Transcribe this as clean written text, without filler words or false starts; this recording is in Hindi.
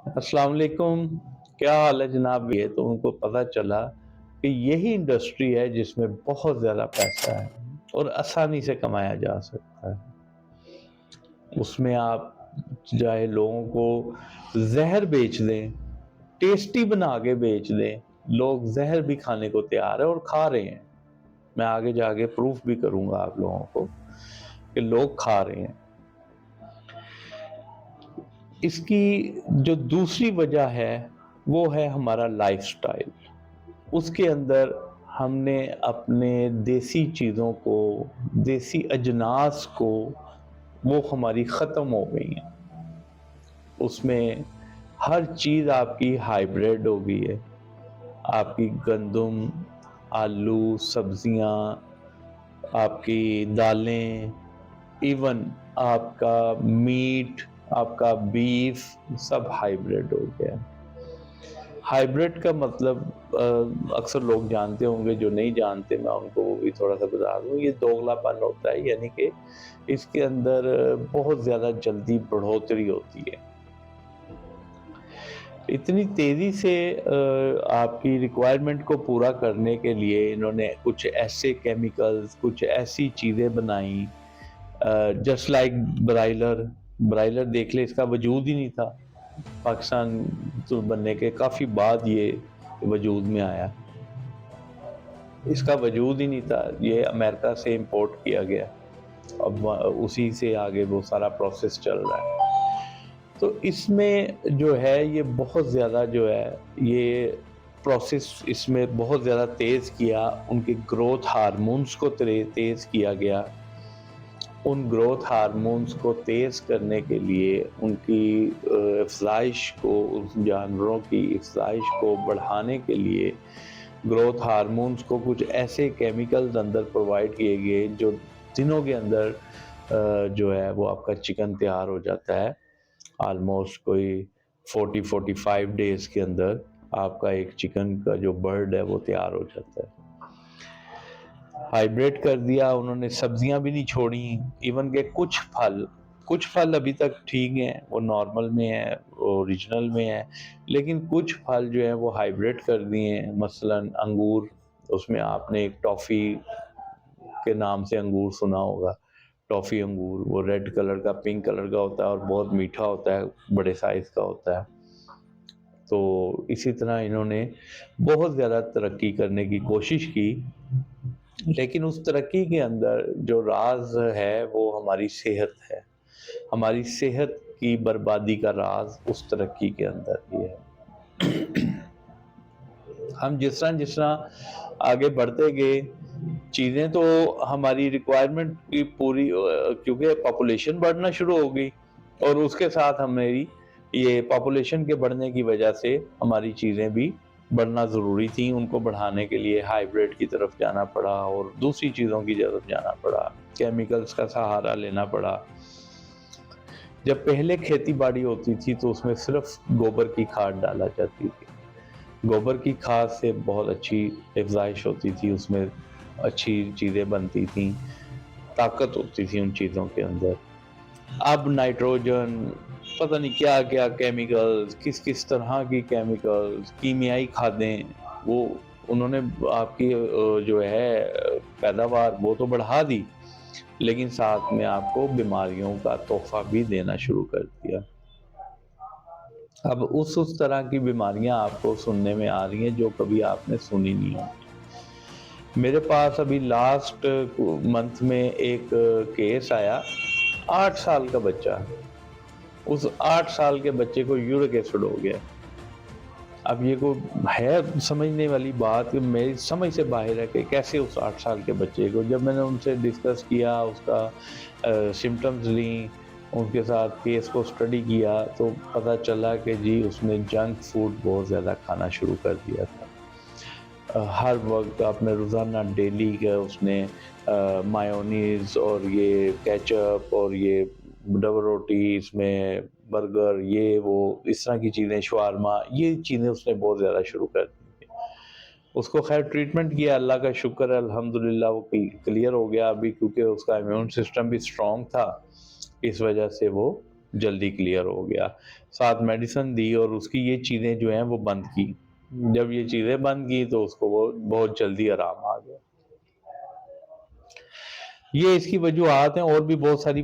अस्सलाम वालेकुम। क्या हाल है जनाब? ये तो उनको पता चला कि यही इंडस्ट्री है जिसमें बहुत ज़्यादा पैसा है और आसानी से कमाया जा सकता है। उसमें आप चाहे लोगों को ज़हर बेच दें, टेस्टी बना के बेच दें, लोग ज़हर भी खाने को तैयार है और खा रहे हैं। मैं आगे जाके प्रूफ़ भी करूँगा आप लोगों को कि लोग खा रहे हैं। इसकी जो दूसरी वजह है, वो है हमारा लाइफ़स्टाइल। उसके अंदर हमने अपने देसी चीज़ों को, देसी अजनास को, वो हमारी ख़त्म हो गई हैं। उसमें हर चीज़ आपकी हाइब्रिड हो गई है। आपकी गंदम, आलू, सब्जियाँ, आपकी दालें, इवन आपका मीट, आपका बीफ, सब हाइब्रिड हो गया है। हाइब्रिड का मतलब अक्सर लोग जानते होंगे, जो नहीं जानते मैं उनको वो भी थोड़ा-सा बता दूँ। ये दोगलापन होता है, यानी कि इसके अंदर बहुत ज़्यादा जल्दी बढ़ोतरी होती है। इतनी तेज़ी से आपकी रिक्वायरमेंट को पूरा करने के लिए इन्होंने कुछ ऐसे केमिकल्स, कुछ ऐसी चीज़ें बनाई, जस्ट लाइक ब्रायलर। ब्रायलर देख लें, इसका वजूद ही नहीं था। पाकिस्तान तो बनने के काफ़ी बाद ये वजूद में आया। इसका वजूद ही नहीं था, ये अमेरिका से इम्पोर्ट किया गया। अब उसी से आगे वो सारा प्रोसेस चल रहा है। तो इसमें जो है ये बहुत ज़्यादा जो है ये प्रोसेस इसमें बहुत ज़्यादा तेज़ किया, उनके ग्रोथ हार्मोन्स को तेज़ किया गया। उन ग्रोथ हार्मोन्स को तेज़ करने के लिए उनकी अफ़ज़ाइश को, उस जानवरों की अफ़ज़ाइश को बढ़ाने के लिए ग्रोथ हार्मोन्स को कुछ ऐसे केमिकल्स अंदर प्रोवाइड किए गए जो दिनों के अंदर जो है वो आपका चिकन तैयार हो जाता है। ऑलमोस्ट कोई 40-45 डेज़ के अंदर आपका एक चिकन का जो बर्ड है वो तैयार हो जाता है। हाइब्रिड कर दिया उन्होंने, सब्जियां भी नहीं छोड़ी। इवन के कुछ फल अभी तक ठीक हैं, वो नॉर्मल में है, ओरिजिनल में है, लेकिन कुछ फल जो है वो हाइब्रिड कर दिए हैं। मसलन अंगूर, उसमें आपने एक टॉफ़ी के नाम से अंगूर सुना होगा। टॉफ़ी अंगूर, वो रेड कलर का, पिंक कलर का होता है और बहुत मीठा होता है, बड़े साइज़ का होता है। तो इसी तरह इन्होंने बहुत ज़्यादा तरक्की करने की कोशिश की, लेकिन उस तरक्की के अंदर जो राज है वो हमारी सेहत है। हमारी सेहत की बर्बादी का राज उस तरक्की के अंदर ही है। हम जिस तरह आगे बढ़ते गए, चीज़ें तो हमारी रिक्वायरमेंट की पूरी, क्योंकि पॉपुलेशन बढ़ना शुरू हो गई और उसके साथ हमारी ये पॉपुलेशन के बढ़ने की वजह से हमारी चीज़ें भी बढ़ना ज़रूरी थी। उनको बढ़ाने के लिए हाइब्रिड की तरफ जाना पड़ा और दूसरी चीज़ों की तरफ जाना पड़ा, केमिकल्स का सहारा लेना पड़ा। जब पहले खेती-बाड़ी होती थी तो उसमें सिर्फ़ गोबर की खाद डाला जाती थी। गोबर की खाद से बहुत अच्छी अफ़ज़ाइश होती थी, उसमें अच्छी चीज़ें बनती थीं, ताकत होती थी उन चीज़ों के अंदर। अब नाइट्रोजन, पता नहीं क्या-क्या केमिकल्स, किस-किस तरह की केमिकल्स, कीमियाई खादें, वो उन्होंने आपकी जो है पैदावार वो तो बढ़ा दी, लेकिन साथ में आपको बीमारियों का तोहफ़ा भी देना शुरू कर दिया। अब उस तरह की बीमारियाँ आपको सुनने में आ रही हैं जो कभी आपने सुनी नहीं होंगी। मेरे पास अभी लास्ट मंथ में एक केस आया, 8 साल का बच्चा। उस 8 साल के बच्चे को यूरिक एसिड हो गया। अब ये कोई है समझने वाली बात कि मेरी समझ से बाहर है कि कैसे उस 8 साल के बच्चे को, जब मैंने उनसे डिस्कस किया, उसका सिम्पटम्स ली, उनके साथ केस को स्टडी किया, तो पता चला कि जी उसने जंक फूड बहुत ज़्यादा खाना शुरू कर दिया था। हर वक़्त अपने रोज़ाना डेली का उसने मायोनीज़ और ये केचअप और ये डबल रोटी, इसमें बर्गर, ये वो इस तरह की चीज़ें, शवारमा, ये चीज़ें उसने बहुत ज़्यादा शुरू कर दी थी। उसको ख़ैर ट्रीटमेंट किया, अल्लाह का शुक्र है, अल्हम्दुलिल्लाह वो क्लियर हो गया अभी, क्योंकि उसका इम्यून सिस्टम भी स्ट्रॉन्ग था, इस वजह से वो जल्दी क्लियर हो गया। साथ मेडिसिन दी और उसकी ये चीज़ें जो हैं वो बंद की। जब ये चीज़ें बंद की तो उसको वो बहुत जल्दी आराम आ गया। ये इसकी वजूहत हैं, और भी बहुत सारी